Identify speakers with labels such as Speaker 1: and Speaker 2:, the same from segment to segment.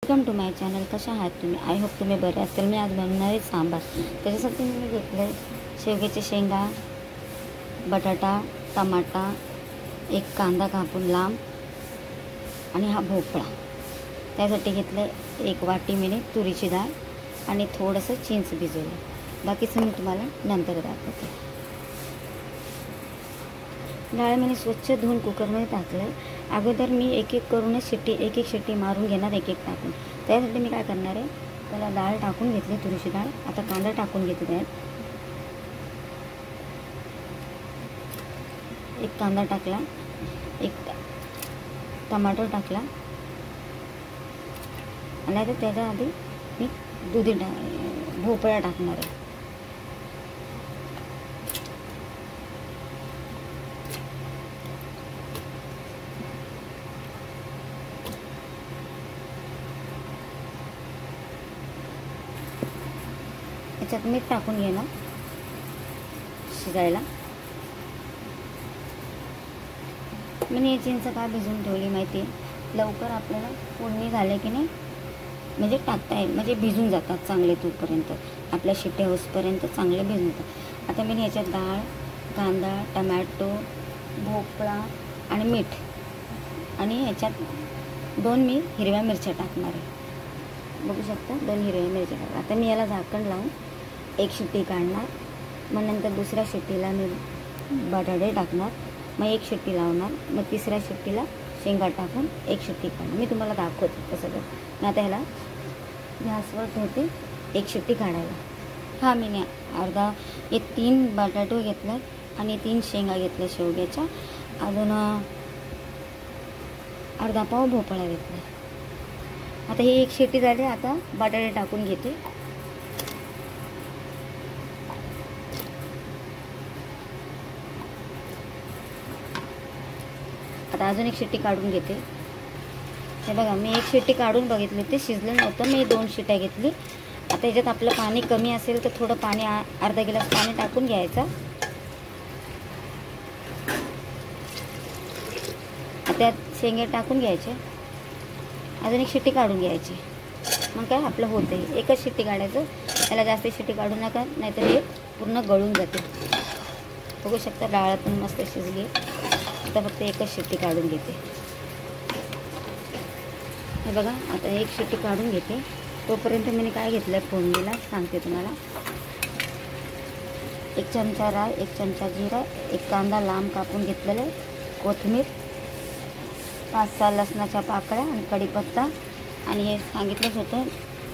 Speaker 1: Welcome to my channel. कशा आहात तुम्ही? आय होप तुम्ही बरे असेल. मी आज बनवणार आहे सांबार. त्याच्यासाठी मी घेतलं आहे शेवग्याची शेंगा, बटाटा, टमाटा, एक कांदा कापून लांब आणि हा भोपळा. त्यासाठी घेतलं आहे 1 वाटी मी तुरीची डाळ आणि थोडंसं चिंच भिजवलं. बाकीचं मी तुम्हाला नंतर दाखवते. डाळ मी स्वच्छ धुवून कुकरमध्ये टाकलं आहे. अगोदर मी एक करूनच एक शिट्टी मारून घेणार, एक टाकून. त्यासाठी मी काय करणार आहे, त्याला डाळ टाकून घेतली, तुरीची डाळ. आता कांदा टाकून घेते. त्यात एक कांदा टाकला, एक टमाटर टाकला आणि आता त्याच्या आधी मी भोपळा टाकणार आहे. याच्यात मीठ टाकून घेणार शिजायला. मी ही चिंच का भिजवून ठेवली माहिती आहे? लवकर आपल्याला फोडणी झाले की नाही म्हणजे टाकता येईल, म्हणजे भिजून जातात चांगले. तोपर्यंत आपल्या शिट्ट्या होसपर्यंत चांगले भिजून जातात. आता मी ह्याच्यात डाळ, कांदा, टमॅटो, भोपळा आणि मीठ आणि ह्याच्यात 2 मी हिरव्या मिरच्या टाकणार आहे. बघू शकता, 2 हिरव्या मिरच्या टाकणार. आता मी याला झाकण लावून 1 शिट्टी काढणार. मग नंतर दुसऱ्या शिट्टीला मी बटाटे टाकणार. मग 1 शिट्टी लावणार. मग तिसऱ्या शिट्टीला शेंगा टाकून 1 शिट्टी काढणार. मी तुम्हाला दाखवते कसं कर. मी आता ह्याला गॅसवर ठेवते 1 शिट्टी काढायला. हा मी अर्धा 3 बटाटो घेतला आणि 3 शेंगा घेतल्या शेवग्याच्या. अजून अर्धा पाव भोपळा घेतला. आता ही 1 शिट्टी झाली. आता बटाटे टाकून घेते. आता अजून 1 शिट्टी काढून घेते. हे बघा, मी 1 शिट्टी काढून बघितली, ते शिजलं नव्हतं. मी 2 शिट्ट्या घेतली. आता याच्यात आपलं पाणी कमी असेल तर थोडं पाणी, अर्धा गिलास पाणी टाकून घ्यायचं. त्यात शेंगे टाकून घ्यायचे. अजून 1 शिट्टी काढून घ्यायची. मग काय आपलं होतं. 1च शिट्टी काढायचं. त्याला जास्त शिट्टी काढू नका, नाहीतर हे पूर्ण गळून जाते. बघू शकता, डाळ पण मस्त शिजली. आता फक्त 1च शिट्टी काढून घेते. हे बघा, आता 1 शिट्टी काढून घेते. तोपर्यंत मी काय घेतलं आहे फोडणीला सांगते तुम्हाला. 1 चमचा राई, 1 चमचा जिरा, 1 कांदा लांब कापून घेतलेला आहे, कोथिंबीर, 5-6 लसणाच्या पाकळ्या आणि कढीपत्ता. आणि हे सांगितलंच होतं,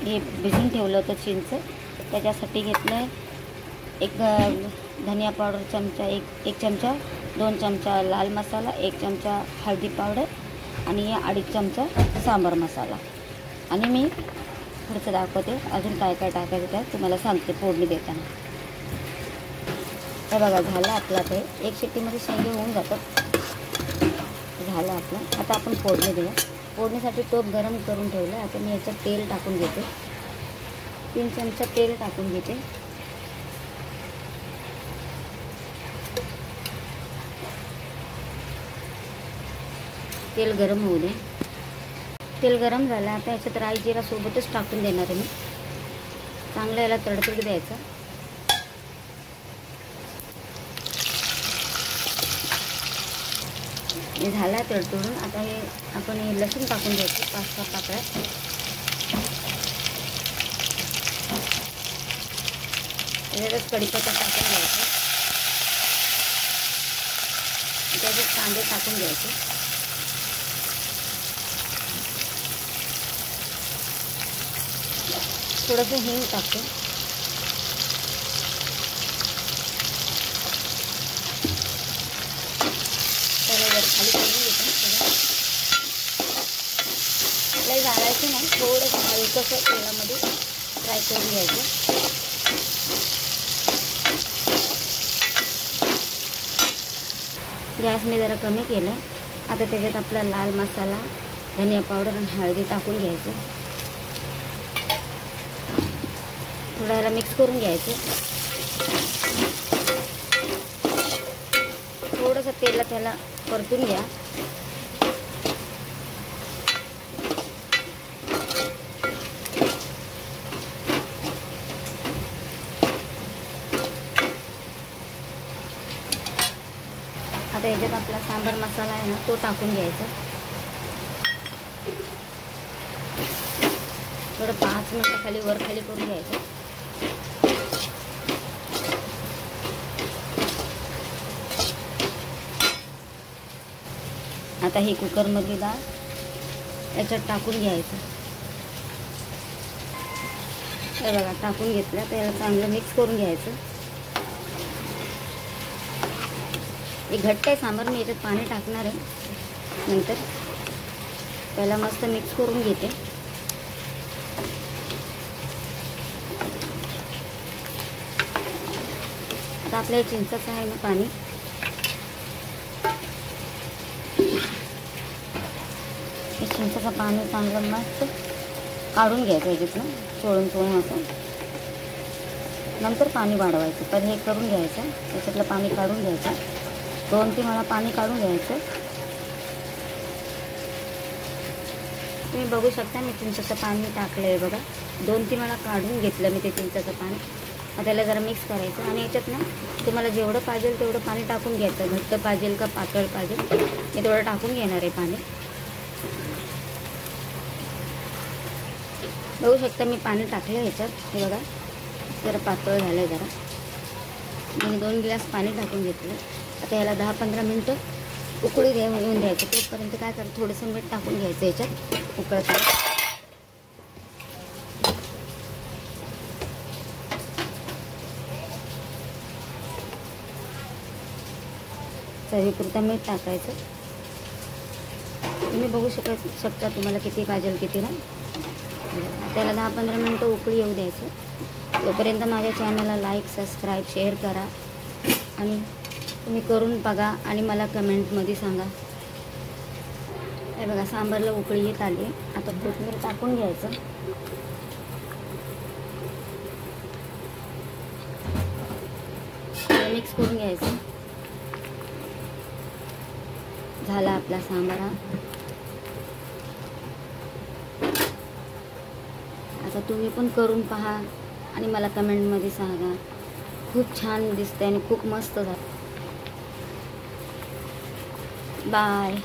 Speaker 1: हे भिजून ठेवलं होतं चिंच, त्याच्यासाठी घेतलं आहे. 1 धनिया पावडर चमचा, 1 चमचा, 2 चमचा लाल मसाला, 1 चमचा हळदी पावडर आणि 2.5 चमचा सांबार मसाला. आणि मी पुढचं दाखवते अजून काय काय टाकायचं त्यात तुम्हाला सांगते फोडणी देताना. हे बघा, झालं आपलं. ते 1 शिट्टीमध्ये शेंगे होऊन जातात. झालं आपलं. आता आपण फोडणी देऊया. फोडणीसाठी टोप गरम करून ठेवलं. आता मी याच्यात तेल टाकून घेते. 3 चमचा तेल टाकून घेते. तेल गरम होऊ दे. तेल गरम झालं. आता याच्यात राई जिरा सोबतच टाकून देणार आहे मी. चांगलं याला तडतड द्यायचं. हे झाला तडतडून. आता हे आपण हे लसूण टाकून द्यायचं 5-6 पाकळ्या. त्याच्यातच कढीपत्ता टाकून घ्यायचा. त्याच्यात कांदे टाकून घ्यायचे. थोडंसं हिंग टाकतो. खाली करून घेतो. लई घालायचं नाही, थोडंसं हलकंसं तेलामध्ये फ्राय करून घ्यायचं. गॅस मी जरा कमी केलं. आता त्याच्यात आपला लाल मसाला, धनिया पावडर आणि हळदी टाकून घ्यायचं. थोडं याला मिक्स करून घ्यायचं. थोडंसं तेलात त्याला परतून घ्या. आता याच्यात आपला सांबार मसाला आहे ना तो टाकून घ्यायचा. थोडं 5 मिनटं खाली वर खाली करून घ्यायचं. आता ही कुकरमधली डाळ याच्यात टाकून घ्यायचं. हे बघा टाकून घेतलं तर याला चांगलं मिक्स करून घ्यायचं. हे घट्ट आहे सांबार, मी याच्यात पाणी टाकणार आहे नंतर. पहिला मस्त मिक्स करून घेते. आता आपल्या चिंचाचं आहे ना पाणी, हे चिंचाचं पाणी चांगलं मस्त काढून घ्यायचं याच्यातनं, चोळून असं. नंतर पाणी वाढवायचं. तर हे करून घ्यायचं, त्याच्यातलं पाणी काढून घ्यायचं. 2-3 वेळा पाणी काढून घ्यायचं. तुम्ही बघू शकता मी चिंचाचं पाणी टाकलं आहे बघा. 2-3 वेळा काढून घेतलं मी ते चिंचाचं पाणी. आता त्याला जरा मिक्स करायचं आणि याच्यात ना तुम्हाला जेवढं पाहिजे तेवढं पाणी टाकून घ्यायचं. घट्ट पाहिजे का पातळ पाहिजे हे तेवढं टाकून घेणार आहे पाणी. बघू शकता मी पाणी टाकलं ह्याच्यात. हे बघा जरा पातळ झालं आहे. जरा मी 2 ग्लास पाणी टाकून घेतलं. आता याला 10-15 मिनटं उकळी येऊन द्यायचं. तोपर्यंत काय करायचं, थोडंसं मीठ टाकून घ्यायचं याच्यात उकळता. चवीपुरता मीठ टाकायचं. तुम्ही बघू शकता तुम्हाला किती पाहिजे किती नाही. त्याला 10-15 मिनटं उकळी येऊ द्यायचं. तोपर्यंत माझ्या चॅनलला लाईक, सबस्क्राईब, शेअर करा आणि तुम्ही करून बघा आणि मला कमेंटमध्ये सांगा. हे बघा सांबारला उकळी येत आली. आता कोथिंबीर टाकून घ्यायचं. मिक्स करून घ्यायचं. झाला आपला सांबार. आता तुम्ही पण करून पहा आणि मला कमेंटमध्ये सांगा. खूप छान दिसतंय आणि खूप मस्त झालं. बाय.